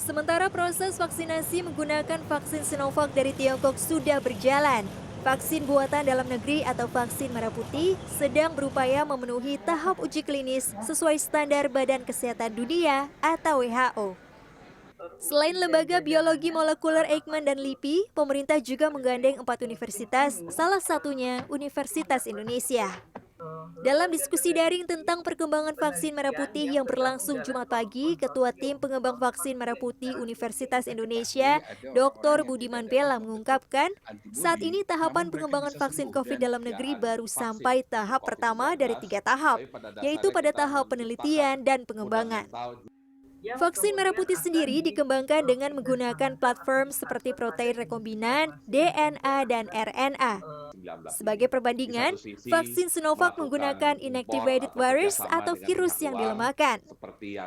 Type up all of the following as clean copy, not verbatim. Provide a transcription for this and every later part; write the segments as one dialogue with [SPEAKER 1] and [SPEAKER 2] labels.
[SPEAKER 1] Sementara proses vaksinasi menggunakan vaksin Sinovac dari Tiongkok sudah berjalan. Vaksin buatan dalam negeri atau vaksin merah putih sedang berupaya memenuhi tahap uji klinis sesuai standar Badan Kesehatan Dunia atau WHO. Selain lembaga biologi molekuler Eijkman dan LIPI, pemerintah juga menggandeng 4 universitas, salah satunya Universitas Indonesia. Dalam diskusi daring tentang perkembangan vaksin merah putih yang berlangsung Jumat pagi, Ketua Tim Pengembang Vaksin Merah Putih Universitas Indonesia, Dr. Budiman Bella mengungkapkan, saat ini tahapan pengembangan vaksin COVID dalam negeri baru sampai tahap pertama dari 3 tahap, yaitu pada tahap penelitian dan pengembangan. Vaksin merah putih sendiri dikembangkan dengan menggunakan platform seperti protein rekombinan, DNA, dan RNA. Sebagai perbandingan, vaksin Sinovac menggunakan inactivated virus atau virus yang dilemahkan.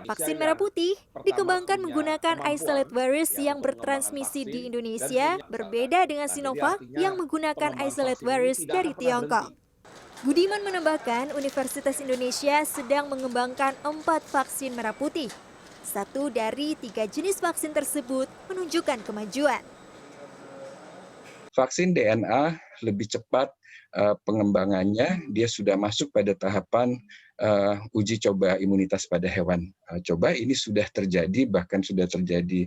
[SPEAKER 1] Vaksin merah putih dikembangkan menggunakan isolate virus yang bertransmisi di Indonesia, berbeda dengan Sinovac yang menggunakan isolate virus dari Tiongkok. Budiman menambahkan Universitas Indonesia sedang mengembangkan 4 vaksin merah putih. 1 dari 3 jenis vaksin tersebut menunjukkan kemajuan.
[SPEAKER 2] Vaksin DNA lebih cepat pengembangannya, dia sudah masuk pada tahapan uji coba imunitas pada hewan. Coba ini sudah terjadi, bahkan sudah terjadi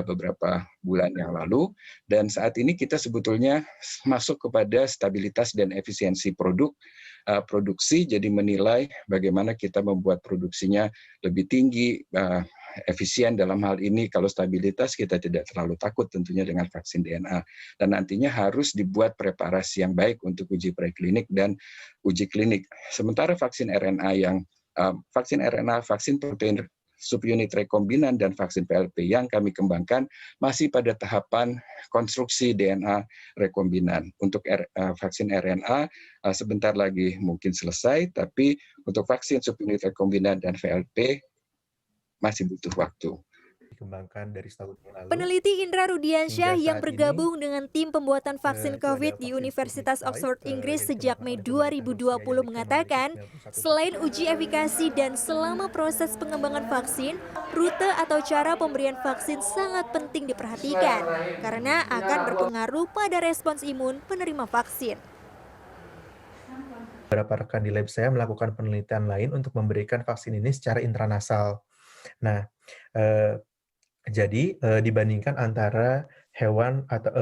[SPEAKER 2] beberapa bulan yang lalu, dan saat ini kita sebetulnya masuk kepada stabilitas dan efisiensi produksi, jadi menilai bagaimana kita membuat produksinya lebih tinggi, efisien dalam hal ini. Kalau stabilitas kita tidak terlalu takut tentunya dengan vaksin DNA, dan nantinya harus dibuat preparasi yang baik untuk uji preklinik dan uji klinik. Sementara vaksin RNA vaksin protein subunit rekombinan dan vaksin VLP yang kami kembangkan masih pada tahapan konstruksi DNA rekombinan. Untuk vaksin RNA sebentar lagi mungkin selesai, tapi untuk vaksin subunit rekombinan dan VLP masih butuh waktu.
[SPEAKER 3] Dikembangkan dari setahun yang lalu.
[SPEAKER 1] Peneliti Indra Rudiansyah
[SPEAKER 3] Hingga
[SPEAKER 1] yang
[SPEAKER 3] saat
[SPEAKER 1] bergabung dengan tim pembuatan vaksin
[SPEAKER 3] itu ada
[SPEAKER 1] COVID di
[SPEAKER 3] vaksin
[SPEAKER 1] Universitas
[SPEAKER 3] Sputnik
[SPEAKER 1] Oxford
[SPEAKER 3] Light,
[SPEAKER 1] Inggris
[SPEAKER 3] yang
[SPEAKER 1] sejak
[SPEAKER 3] dikembangkan
[SPEAKER 1] Mei
[SPEAKER 3] oleh pemerintah Rusia
[SPEAKER 1] 2020
[SPEAKER 3] yang
[SPEAKER 1] mengatakan,
[SPEAKER 3] memiliki 91%.
[SPEAKER 1] selain uji efikasi dan selama proses pengembangan vaksin, rute atau cara pemberian vaksin sangat penting diperhatikan karena akan berpengaruh pada respons imun penerima vaksin.
[SPEAKER 3] Beberapa rekan di lab saya melakukan penelitian lain untuk memberikan vaksin ini secara intranasal. Nah, jadi dibandingkan antara hewan atau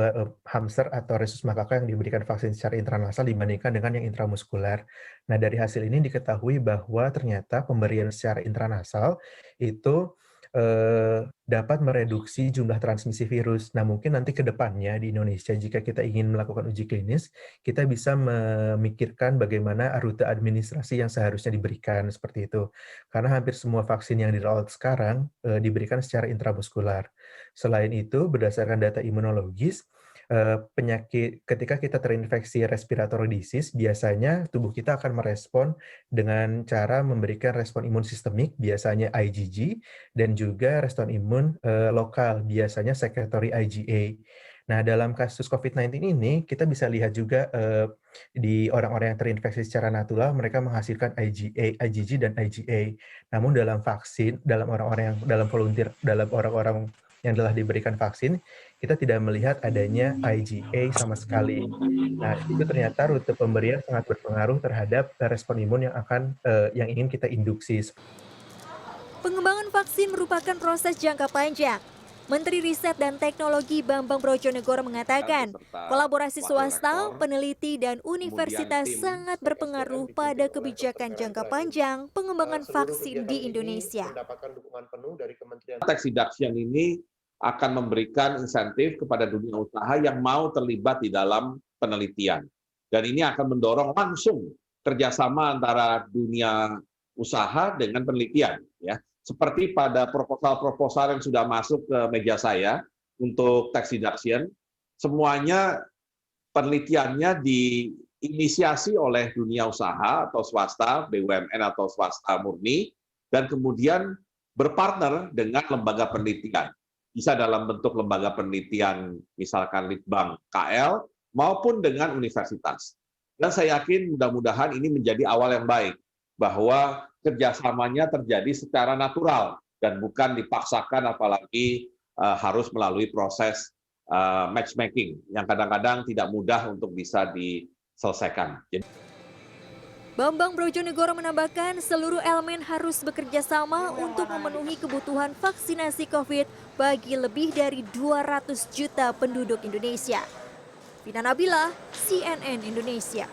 [SPEAKER 3] hamster atau rhesus macaca yang diberikan vaksin secara intranasal dibandingkan dengan yang intramuskuler. Nah, dari hasil ini diketahui bahwa ternyata pemberian secara intranasal itu dapat mereduksi jumlah transmisi virus. Nah, mungkin nanti ke depannya di Indonesia jika kita ingin melakukan uji klinis, kita bisa memikirkan bagaimana rute administrasi yang seharusnya diberikan seperti itu. Karena hampir semua vaksin yang di-roll out sekarang diberikan secara intramuskular. Selain itu, berdasarkan data imunologis, penyakit ketika kita terinfeksi respiratory disease, biasanya tubuh kita akan merespon dengan cara memberikan respon imun sistemik, biasanya IgG, dan juga respon imun lokal, biasanya secretory IgA. Nah, dalam kasus COVID-19 ini, kita bisa lihat juga di orang-orang yang terinfeksi secara natural, mereka menghasilkan IgA, IgG, dan IgA. Namun dalam vaksin, dalam volunteer, dalam orang-orang yang telah diberikan vaksin, kita tidak melihat adanya IgA sama sekali. Nah, itu ternyata rute pemberian sangat berpengaruh terhadap respon imun yang ingin kita induksi.
[SPEAKER 1] Pengembangan vaksin merupakan proses jangka panjang. Menteri Riset dan Teknologi Bambang Brojonegoro mengatakan, kolaborasi swasta, peneliti, dan universitas sangat berpengaruh pada kebijakan jangka panjang pengembangan vaksin di Indonesia.
[SPEAKER 4] Tax deduction ini akan memberikan insentif kepada dunia usaha yang mau terlibat di dalam penelitian. Dan ini akan mendorong langsung kerjasama antara dunia usaha dengan penelitian. Ya. Seperti pada proposal-proposal yang sudah masuk ke meja saya untuk tax deduction, semuanya penelitiannya diinisiasi oleh dunia usaha atau swasta, BUMN atau swasta murni, dan kemudian berpartner dengan lembaga penelitian. Bisa dalam bentuk lembaga penelitian, misalkan Litbang KL, maupun dengan universitas. Dan saya yakin mudah-mudahan ini menjadi awal yang baik, bahwa kerjasamanya terjadi secara natural, dan bukan dipaksakan apalagi harus melalui proses matchmaking yang kadang-kadang tidak mudah untuk bisa diselesaikan.
[SPEAKER 1] Bambang Brojonegoro menambahkan seluruh elemen harus bekerja sama untuk memenuhi kebutuhan vaksinasi COVID bagi lebih dari 200 juta penduduk Indonesia. Vina Nabila, CNN Indonesia.